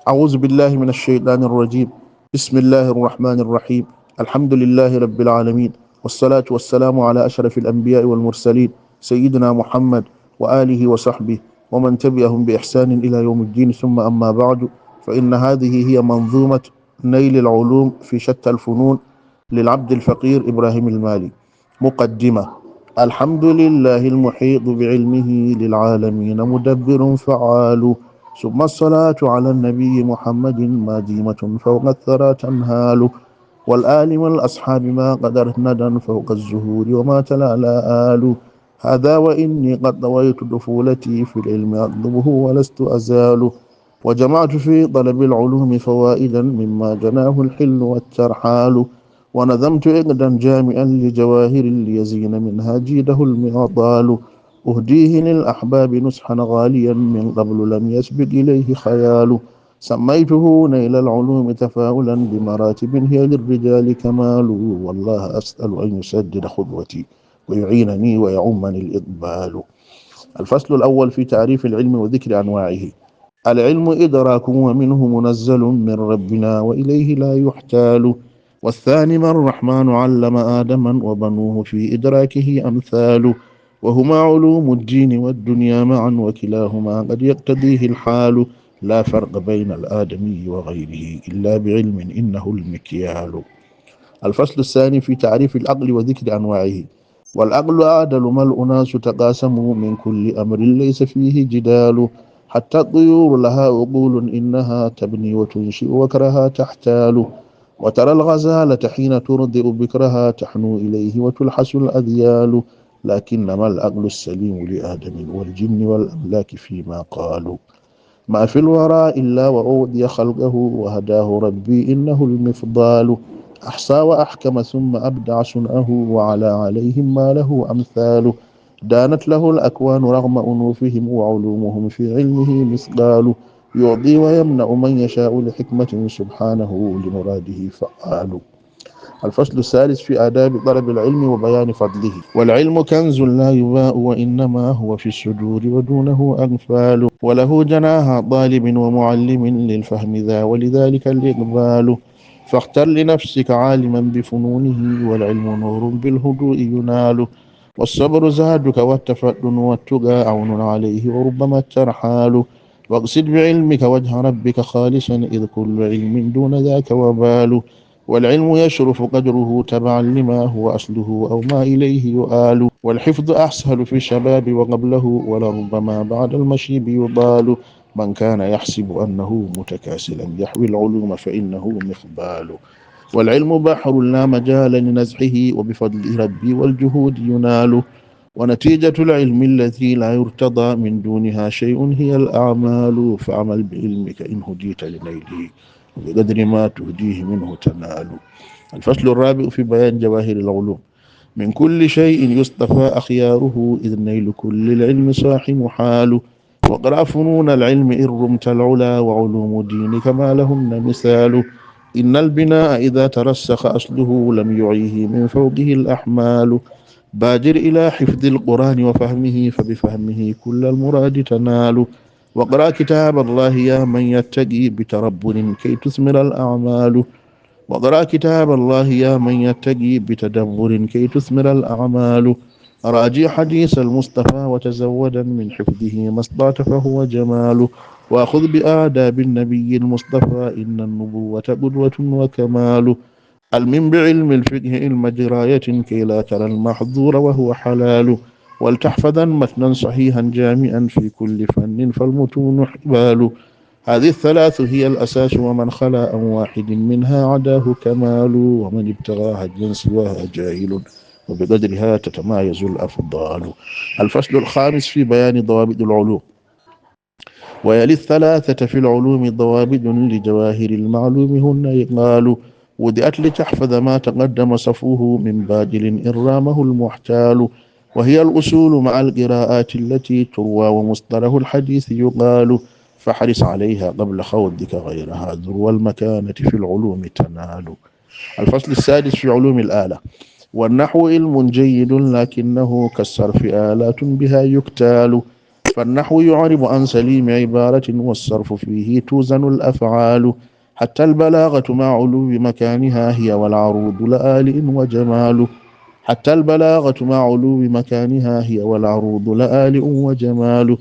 أعوذ بالله من الشيطان الرجيم. بسم الله الرحمن الرحيم. الحمد لله رب العالمين، والصلاة والسلام على أشرف الأنبياء والمرسلين سيدنا محمد وآله وصحبه ومن تبعهم بإحسان إلى يوم الدين، ثم أما بعد، فإن هذه هي منظومة نيل العلوم في شتى الفنون للعبد الفقير إبراهيم المالي. مقدمة. الحمد لله المحيط بعلمه للعالمين مدبر فعال، ثم الصلاة على النبي محمد ما ديمة فوق الثرى تنهال، والآل والأصحاب ما قدرت ندى فوق الزهور وما تلألأ آل. هذا وإني قد ضويت طفولتي في العلم أطلبه ولست أزال، وجمعت في طلب العلوم فوائدا مما جناه الحل والترحال، ونظمت إقدا جامعا لجواهر ليزين منها جيده المعطال، أهديه للأحباب نصحا غاليا من قبل لم يسبق إليه خيال، سميته نيل العلوم تفاؤلا بمراتب هي للرجال كمال، والله أسأل أن يسدد خطوتي ويعينني ويعمني الإقبال. الفصل الأول في تعريف العلم وذكر أنواعه. العلم إدراك ومنه منزل من ربنا وإليه لا يحتال، والثاني ما الرحمن علم آدما وبنوه في إدراكه أمثال، وهما علوم الدين والدنيا معا وكلاهما قد يقتضيه الحال، لا فرق بين الآدمي وغيره إلا بعلم إنه المكيال. الفصل الثاني في تعريف العقل وذكر أنواعه. والعقل أعدل ما الأناس تقاسموا من كل أمر ليس فيه جدال، حتى الطيور لها عقول إنها تبني وتنشئ وكرها تحتال، وترى الغزالة حين ترضئ بكرها تحنو إليه وتلحس الأذيال، لكنما العقل السليم لآدم والجن والأملاك فيما قالوا، ما في الوراء إلا وأوذي خلقه وهداه ربي إنه المفضال، أحصى وأحكم ثم أبدع صنعه وعلى عليهم ما له أمثال، دانت له الأكوان رغم أنوفهم وعلومهم في علمه مثقال، يعطي ويمنع من يشاء لحكمة سبحانه لمراده فعال. الفصل الثالث في آداب طلب العلم وبيان فضله. والعلم كنز لا يباء وإنما هو في الصدور ودونه أغفال، وله جناح طالب ومعلم للفهم ذا ولذلك الإقبال، فاختر لنفسك عالما بفنونه والعلم نور بالهدوء ينال، والصبر زادك والتفطن والتقى عون عليه وربما الترحال، واقصد بعلمك وجه ربك خالصا إذ كل علم دون ذاك وبال، والعلم يشرف قدره تبعا لما هو أصله أو ما إليه يؤال، والحفظ أسهل في الشباب وقبله ولربما بعد المشيب يضال، من كان يحسب أنه متكاسلا يحوي العلوم فإنه مخبال، والعلم بحر لا مجال لنزحه وبفضل ربي والجهود ينال، ونتيجة العلم التي لا يرتضى من دونها شيء هي الأعمال، فعمل بعلمك إن هديت لنيله وبقدر ما تهديه منه تنال. الفصل الرابع في بيان جواهر العلوم. من كل شيء يصطفى أخياره إذ نيل كل العلم صاح محال، واقرأ فنون العلم إن رمت العلا وعلوم دينك ما لهن مثال، إن البناء إذا ترسخ أصله لم يعيه من فوقه الأحمال، بادر إلى حفظ القرآن وفهمه فبفهمه كل المراد تنال، واقرأ كتاب الله يا من يتقي بتربل كي تثمر الأعمال، واقرأ كتاب الله يا من يتقي بتدبر كي تثمر الأعمال، راجي حديث المصطفى وتزودا من حفظه ما استطعت فهو جمال، وأخذ بآداب النبي المصطفى إن النبوة قدوة وكمال، علم بعلم الفقه علم دراية كي لا ترى المحظور وهو حلال، ولتحفظا متنا صحيحا جامعا في كل فن فالمتون حبال، هذه الثلاث هي الأساس ومن خلا عن واحد منها عداه كمال، ومن ابتغاها الجنس سواها جاهل وبقدرها تتمايز الأفضال. الفصل الخامس في بيان ضوابط العلوم. ويلي الثلاثة في العلوم ضوابط لجواهر المعلوم هن إقال، ودأت لتحفظ ما تقدم صفوه من بادل إن رامه المحتال، وهي الأصول مع القراءات التي تروى ومصدره الحديث يقال، فاحرص عليها قبل خوضك غيرها ذروى المكانة في العلوم تنال. الفصل السادس في علوم الآلة. والنحو علم جيد لكنه كالصرف آلات بها يكتال، فالنحو يعرب عن سليم عبارة والصرف فيه توزن الأفعال. حتى البلاغة مع علو مكانها هي والعروض لآلئ وجمال. حتى البلاغة مع علو مكانها هي والعروض لآلئ وجمال.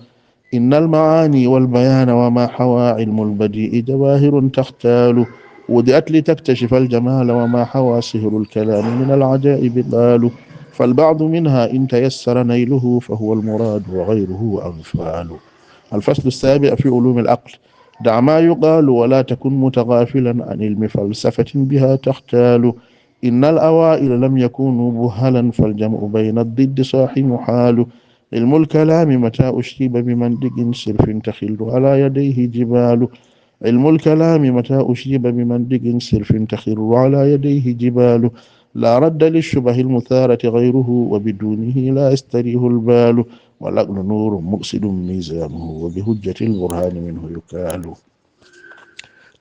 إن المعاني والبيان وما حوى علم البديء جواهر تختال. وضعت لتكتشف الجمال وما حوى سهر الكلام من العجائب قالوا. فالبعض منها إن تيسر نيله فهو المراد وغيره أنفال. الفصل السابع في علوم العقل. دع ما يقال ولا تكن متغافلا عن علم فلسفة بها تختال. إن الأوائل لم يكونوا بهلا فالجمع بين الضد صاح محال. علم الكلام متى أشرب بمنطق صرف تخل على يديه جبال. علم الكلام متى أشرب بمنطق صرف تخر على يديه جبال. لا رد للشبه المثارة غيره وبدونه لا يستريه البال. والعقل نور مقصد ميزانه وبهجة البرهان منه يكال.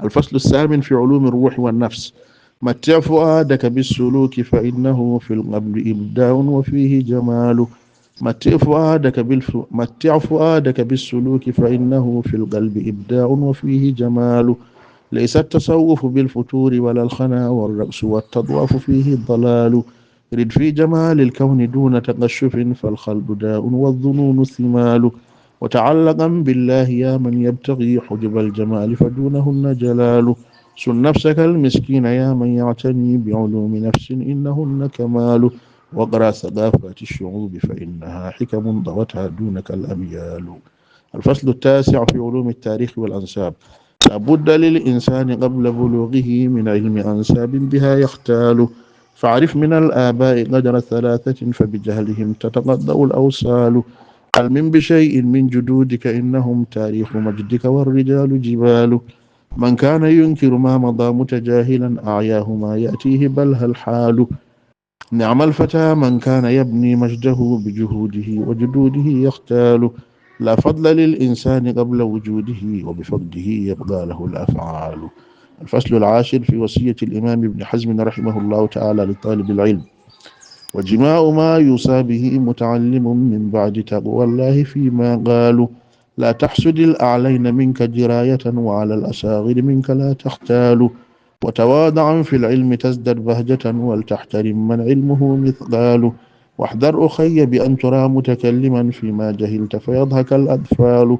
الفصل الثامن في علوم الروح والنفس. متع فؤادك بالسلوك فإنه في القبر إبداع وفيه جمال. متع فؤادك بالسلوك فإنه في القلب إبداع وفيه جمال. ليس التصوف بالفتور ولا الخنا والرأس والتضواف فيه الضلال. رد في جمال الكون دون تقشف فالخلد داء والظنون ثمال. وتعلقا بالله يا من يبتغي حجب الجمال فدونهن جلال. سن نفسك المسكين يا من يعتني بعلوم نفس إنهن كمال. واقرأ ثقافات الشعوب فإنها حكم ضوتها دونك الأميال. الفصل التاسع في علوم التاريخ والأنساب. لابد للإنسان قبل بلوغه من علم أنساب بها يختال. فاعرف من الآباء قدر ثلاثة فبجهلهم تتقطع الأوصال. علم بشيء من جدودك إنهم تاريخ مجدك والرجال جبال. من كان ينكر ما مضى متجاهلا أعياه ما يأتيه بلها الحال. نعم الفتى من كان يبني مجده بجهوده وجدوده يختال. لا فضل للإنسان قبل وجوده وبفقده يبقى له الأفعال. الفصل العاشر في وصية الإمام ابن حزم رحمه الله تعالى لطالب العلم. وجماع ما يوصى به متعلم من بعد تقوى الله فيما قالوا. لا تحسد الأعلين منك جراية وعلى الأصاغر منك لا تختال. وتواضعا في العلم تزدد بهجة ولتحترم من علمه مثقال. واحذر أخي بأن ترى متكلما فيما جهلت فيضحك الأطفال.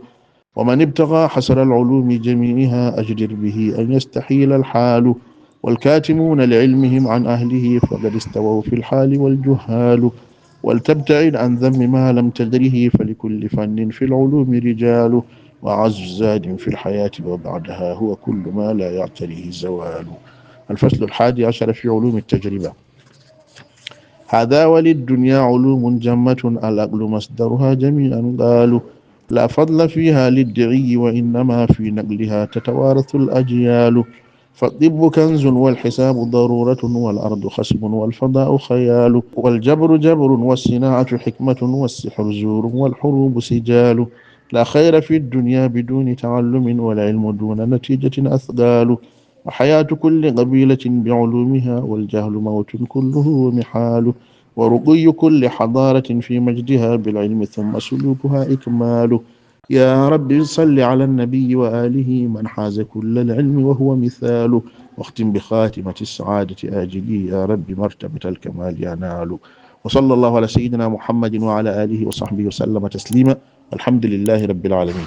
ومن ابتغى حسر العلوم جميعها أجدر به أن يستحيل الحال. والكاتمون لعلمهم عن أهله فقد استووا في الحال والجهال. ولتبتعد عن ذم ما لم تدره فلكل فن في العلوم رجال. وعز زاد في الحياة وبعدها هو كل ما لا يعتريه زوال. الفصل الحادي عشر في علوم التجربة. هذا وللدنيا علوم جمة العقل مصدرها جميعا قالوا. لا فضل فيها للدعي وإنما في نقلها تتوارث الأجيال. فالطب كنز والحساب ضرورة والأرض خصب والفضاء خيال. والجبر جبر والصناعة حكمة والسحر زور والحروب سجال. لا خير في الدنيا بدون تعلم والعلم دون نتيجة أثقال. وحياة كل قبيلة بعلومها والجهل موت كله محال. ورقي كل حضارة في مجدها بالعلم ثم سلوكها إكمال. يا رب صل على النبي وآله من حاز كل العلم وهو مثال. واختم بخاتمة السعادة آجلي يا رب مرتبة الكمال ينال. وصلى الله على سيدنا محمد وعلى آله وصحبه وسلم تسليما. الحمد لله رب العالمين.